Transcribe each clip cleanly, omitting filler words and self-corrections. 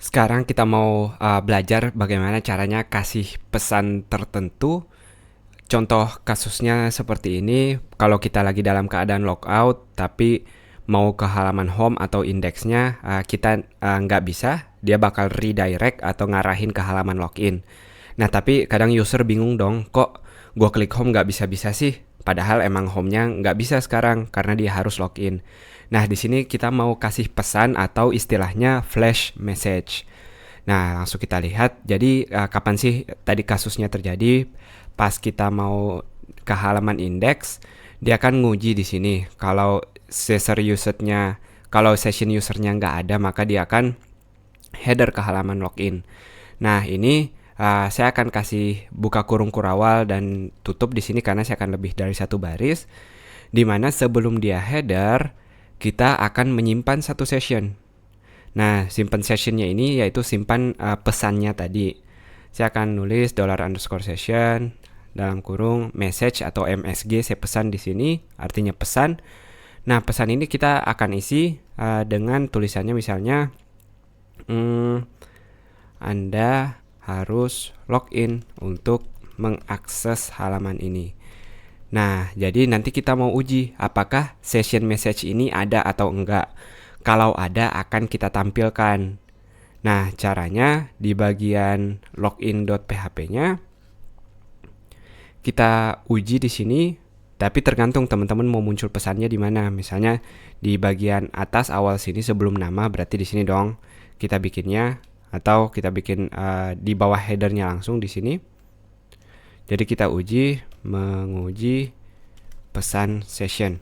Sekarang kita mau belajar bagaimana caranya kasih pesan tertentu. Contoh kasusnya seperti ini, kalau kita lagi dalam keadaan logout, tapi mau ke halaman home atau indeksnya, kita nggak bisa, dia bakal redirect atau ngarahin ke halaman login. Nah, tapi kadang user bingung dong, kok gue klik home nggak bisa-bisa sih? Padahal emang home-nya nggak bisa sekarang, karena dia harus login. Nah, di sini kita mau kasih pesan atau istilahnya flash message. Nah, langsung kita lihat. Jadi, kapan sih tadi kasusnya terjadi? Pas kita mau ke halaman indeks, dia akan nguji di sini. Kalau session usernya nggak ada, maka dia akan header ke halaman login. Nah, ini saya akan kasih buka kurung kurawal dan tutup di sini karena saya akan lebih dari satu baris. Di mana sebelum dia header, kita akan menyimpan satu session. Nah, simpan sessionnya ini yaitu simpan pesannya tadi. Saya akan nulis $_session dalam kurung message atau MSG, saya pesan di sini, artinya pesan. Nah, pesan ini kita akan isi dengan tulisannya misalnya, Anda harus login untuk mengakses halaman ini. Nah, jadi nanti kita mau uji apakah session message ini ada atau enggak. Kalau ada akan kita tampilkan. Nah, caranya di bagian login.php-nya kita uji di sini, tapi tergantung teman-teman mau muncul pesannya di mana. Misalnya di bagian atas awal sini sebelum nama, berarti di sini dong kita bikinnya, atau kita bikin di bawah headernya langsung di sini. Jadi kita menguji pesan session.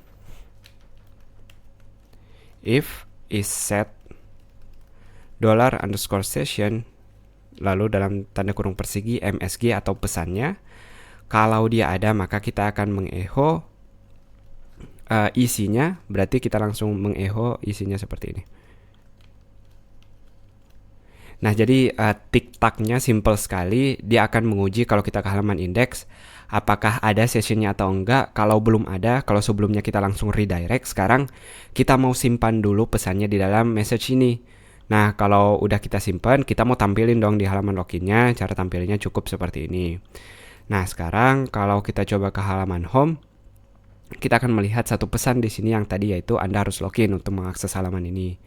If is set $_session, lalu dalam tanda kurung persegi MSG atau pesannya. Kalau dia ada, maka kita akan mengecho isinya. Berarti kita langsung mengecho isinya seperti ini. Nah, jadi tik-taknya simple sekali. Dia akan menguji kalau kita ke halaman indeks, apakah ada sessionnya atau enggak. Kalau belum ada, kalau sebelumnya kita langsung redirect, sekarang kita mau simpan dulu pesannya di dalam message ini. Nah, kalau udah kita simpan, kita mau tampilin dong di halaman loginnya. Cara tampilnya cukup seperti ini. Nah, sekarang kalau kita coba ke halaman home, kita akan melihat satu pesan di sini yang tadi, yaitu Anda harus login untuk mengakses halaman ini.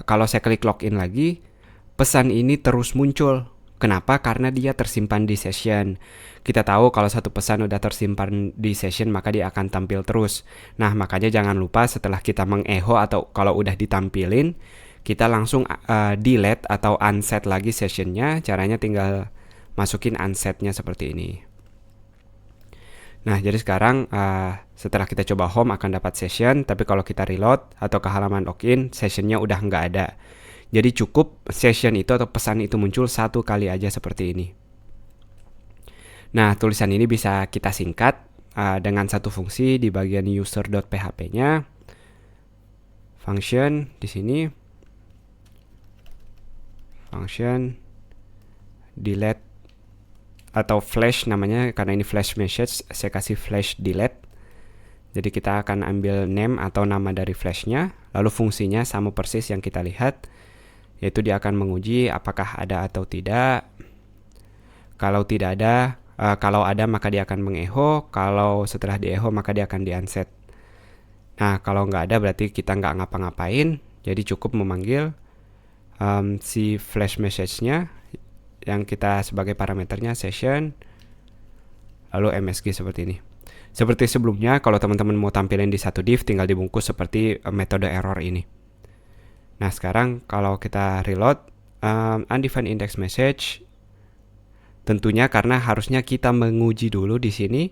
Kalau saya klik login lagi, pesan ini terus muncul. Kenapa? Karena dia tersimpan di session. Kita tahu kalau satu pesan udah tersimpan di session, maka dia akan tampil terus. Nah, makanya jangan lupa setelah kita mengecho atau kalau udah ditampilin, kita langsung delete atau unset lagi sessionnya. Caranya tinggal masukin unsetnya seperti ini. Nah, jadi sekarang setelah kita coba home akan dapat session, tapi kalau kita reload atau ke halaman login, sessionnya udah nggak ada. Jadi cukup session itu atau pesan itu muncul satu kali aja seperti ini. Nah, tulisan ini bisa kita singkat dengan satu fungsi di bagian user.php-nya. Function di sini. Function delete atau flash namanya, karena ini flash message, saya kasih flash delete. Jadi kita akan ambil name atau nama dari flashnya, lalu fungsinya sama persis yang kita lihat, yaitu dia akan menguji apakah ada atau tidak. Kalau tidak ada, kalau ada maka dia akan mengecho, kalau setelah diecho maka dia akan di-unset. Nah, kalau nggak ada berarti kita nggak ngapa-ngapain, jadi cukup memanggil si flash message-nya yang kita sebagai parameternya session, lalu MSG seperti ini. Seperti sebelumnya, kalau teman-teman mau tampilin di satu div, tinggal dibungkus seperti metode error ini. Nah, sekarang kalau kita reload undefined index message, tentunya karena harusnya kita menguji dulu di sini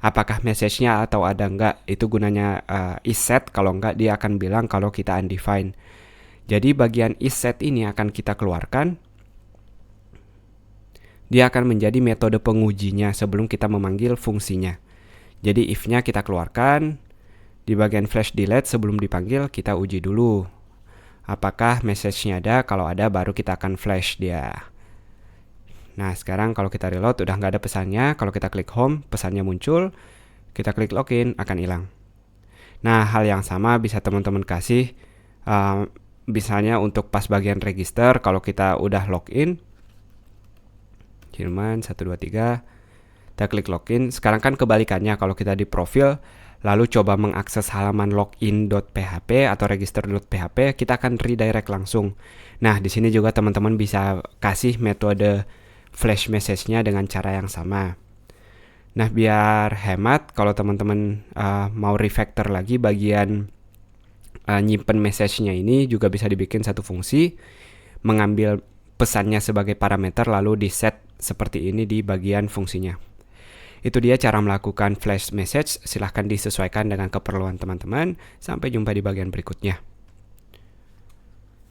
apakah message-nya atau ada enggak. Itu gunanya isSet, kalau enggak dia akan bilang kalau kita undefined. Jadi bagian isSet ini akan kita keluarkan. Dia akan menjadi metode pengujinya sebelum kita memanggil fungsinya. Jadi if-nya kita keluarkan, di bagian flash delete sebelum dipanggil kita uji dulu apakah message-nya ada. Kalau ada baru kita akan flash dia. Nah, sekarang kalau kita reload udah nggak ada pesannya. Kalau kita klik home, pesannya muncul. Kita klik login, akan hilang. Nah, hal yang sama bisa teman-teman kasih Misalnya untuk pas bagian register, kalau kita udah login, Hilman 123, kita klik login. Sekarang kan kebalikannya, kalau kita di profil lalu coba mengakses halaman login.php atau register.php, kita akan redirect langsung. Nah, di sini juga teman-teman bisa kasih metode flash message-nya dengan cara yang sama. Nah, biar hemat, kalau teman-teman mau refactor lagi bagian nyimpen message-nya ini juga bisa dibikin satu fungsi, mengambil pesannya sebagai parameter lalu di set seperti ini di bagian fungsinya. Itu dia cara melakukan flash message. Silahkan disesuaikan dengan keperluan teman-teman. Sampai jumpa di bagian berikutnya.